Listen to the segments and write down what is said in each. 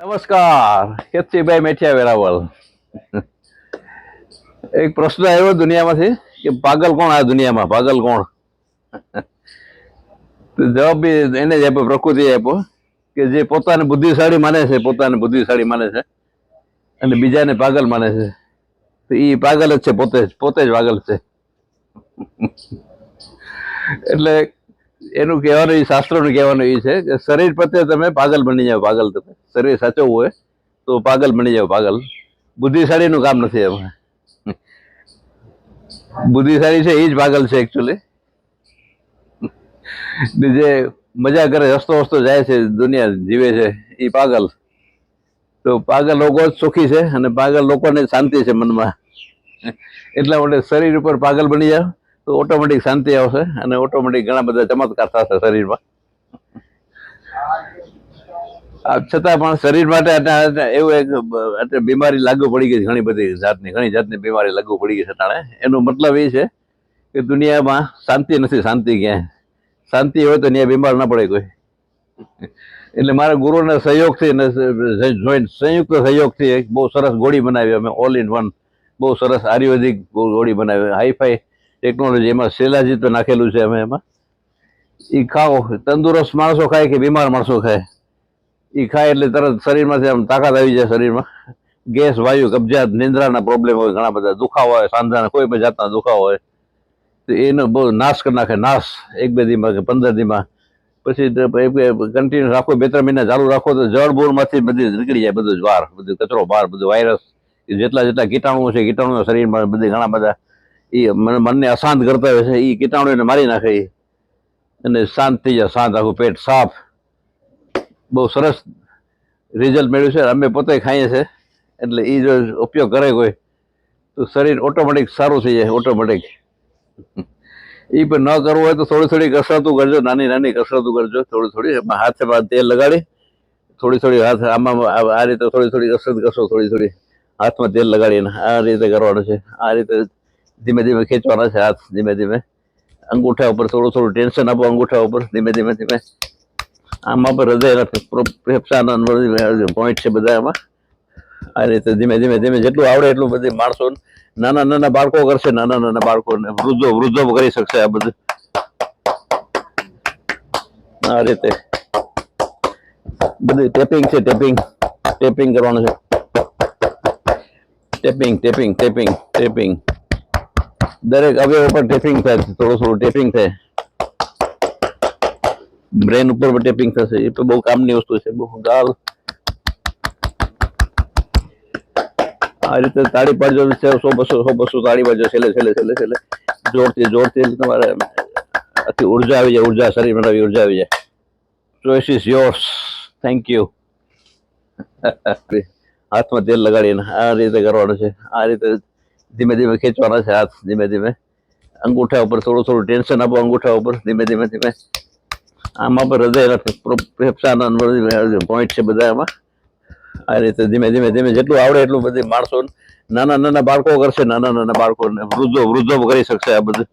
નમસ્કાર, કેતસીભાઈ મેઠિયા વેરાવળ. એક પ્રશ્ન આવ્યો દુનિયામાંથી કે પાગલ કોણ આ દુનિયામાં, પાગલ કોણ? તો જવાબ બી એને જ આપ્યો, પ્રકૃતિએ આપ્યો કે જે પોતાને બુદ્ધિશાળી માને છે, પોતાને બુદ્ધિશાળી માને છે અને બીજાને પાગલ માને છે, તો એ પાગલ જ છે, પોતે જ પાગલ છે. એટલે એનું કહેવાનું, એ શાસ્ત્રોનું કહેવાનું એ છે કે શરીર પ્રત્યે તમે પાગલ બની જાઓ, પાગલ. તમે શરીર સાચવવું હોય તો પાગલ બની જાઓ, પાગલ. બુદ્ધિશાળીનું કામ નથી એમાં. બુદ્ધિશાળી છે એ જ પાગલ છે એકચ્યુઅલી. જે મજા કરે, હસતો હસતો જાય છે, દુનિયા જીવે છે, એ પાગલ. તો પાગલ લોકો જ સુખી છે અને પાગલ લોકોને શાંતિ છે મનમાં. એટલા માટે શરીર ઉપર પાગલ બની જાઓ તો ઓટોમેટિક શાંતિ આવશે અને ઓટોમેટિક ઘણા બધા ચમત્કાર થશે શરીરમાં. છતાં પણ શરીર માટે એવું એક બીમારી લાગુ પડી ગઈ, ઘણી બધી જાતની બીમારી લાગુ પડી ગઈ છે અટાણે. એનો મતલબ એ છે કે દુનિયામાં શાંતિ નથી. શાંતિ ક્યાંય શાંતિ હોય તો ત્યાં બીમાર ના પડે કોઈ. એટલે મારા ગુરુના સહયોગથી અને સંયુક્ત સહયોગથી એક બહુ સરસ ગોળી બનાવી અમે, ઓલ ઇન વન. બહુ સરસ આયુર્વેદિક ગોળી બનાવી, હાઈફાઈ ટેકનોલોજી. એમાં શિલાજીત નાખેલું છે અમે એમાં. એ ખાઓ, તંદુરસ્ત માણસો ખાય કે બીમાર માણસો ખાય, એ ખાય એટલે તરત શરીરમાંથી આમ તાકાત આવી જાય શરીરમાં. ગેસ, વાયુ, કબજિયાત, નિંદ્રાના પ્રોબ્લેમ હોય, ઘણા બધા દુખાવા હોય, સાંધાના કોઈ પણ જાતના દુખાવા હોય તો એનો બહુ નાશ કરી નાખે. નાશ 1-2 દીમાં કે 15 દીમાં. પછી કન્ટિન્યુ રાખો, 2-3 મહિના ચાલુ રાખો તો જળબૂળમાંથી બધી નીકળી જાય, બધું જ બહાર, બધું કચરો બહાર, બધું વાયરસ, જેટલા કીટાણુઓ છે, કીટાણુઓ શરીરમાં બધી ઘણા બધા એ મનને અશાંત કરતા હોય છે, એ કીટાણુઓને મારી નાખે અને શાંત થઈ જાય. શાંત, આખું પેટ સાફ. બહુ સરસ રિઝલ્ટ મળ્યું છે. અમે પોતે ખાઈએ છીએ. એટલે એ જો ઉપયોગ કરે કોઈ તો શરીર ઓટોમેટિક સારું થઈ જાય, ઓટોમેટિક. એ પણ ન કરવું હોય તો થોડી કસરતું કરજો, નાની કસરતું કરજો, થોડી. હાથમાં તેલ લગાડી થોડી હાથ આમાં આ રીતે થોડી કસરત કરશો, થોડી હાથમાં તેલ લગાડીને આ રીતે કરવાનું છે. આ રીતે ધીમે ખેંચવાના છે હાથ, ધીમે. અંગૂઠા ઉપર થોડું ટેન્શન આપો, અંગૂઠા ઉપર ધીમે. આમાં પર હૃદય, ફેફસાના પોઈન્ટ છે બધા એમાં. આ રીતે ધીમે જેટલું આવડે એટલું બધી માણસો, નાના બાળકો કરશે, નાના બાળકોને, વૃદ્ધો કરી શકશે આ બધું. આ રીતે બધું ટેપિંગ છે, ટેપિંગ કરવાનું છે. ટેપિંગ દરેક અવયવ ઉપર ટેપિંગ થાય, થોડું ટેપિંગ થાય. બ્રેન ઉપર પણ ટેપિંગ થશે. એ તો બહુ કામની વસ્તુ છે, બહુ ગાલ. આ રીતે તાળી પાડજો, 100-200 તાળી પાડજો, છેલ્લે જોરથી તમારે આથી ઉર્જા આવી જાય, ઉર્જા શરીરમાં નવી ઉર્જા આવી જાય. Choice is yours. Thank you. હાથમાં તેલ લગાડીને આ રીતે કરવાનું છે. આ રીતે ધીમે ખેંચવાના છે હાથ, ધીમે. અંગૂઠા ઉપર થોડું ટેન્શન આપો, અંગૂઠા ઉપર ધીમે. આમાં પર હૃદય, ફેફસાના પોઈન્ટ છે બધા એમાં. આ રીતે ધીમે જેટલું આવડે એટલું બધી માણસો, નાના બાળકો કરશે, નાના બાળકોને, વૃદ્ધો કરી શકશે આ બધું.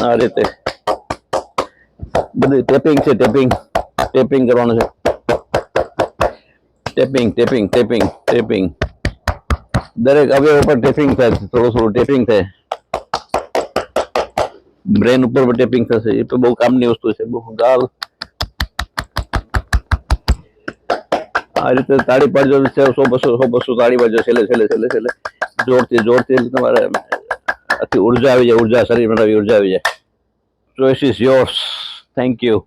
આ રીતે બધું ટેપિંગ છે, ટેપિંગ કરવાનું છે. ટેપિંગ દરેક અવયવ ઉપર ટેપિંગ થાય, થોડું ટેપિંગ થાય. બ્રેન ઉપર પણ ટેપિંગ થશે. એ તો બહુ કામની વસ્તુ છે, બહુ ગાલ. આ રીતે તાળી પાડજો, 100-200 તાળી પાડજો, છેલ્લે જોરથી તમારે આથી ઉર્જા આવી જાય, ઉર્જા શરીરમાં નવી ઉર્જા આવી જાય. Choice is yours. Thank you.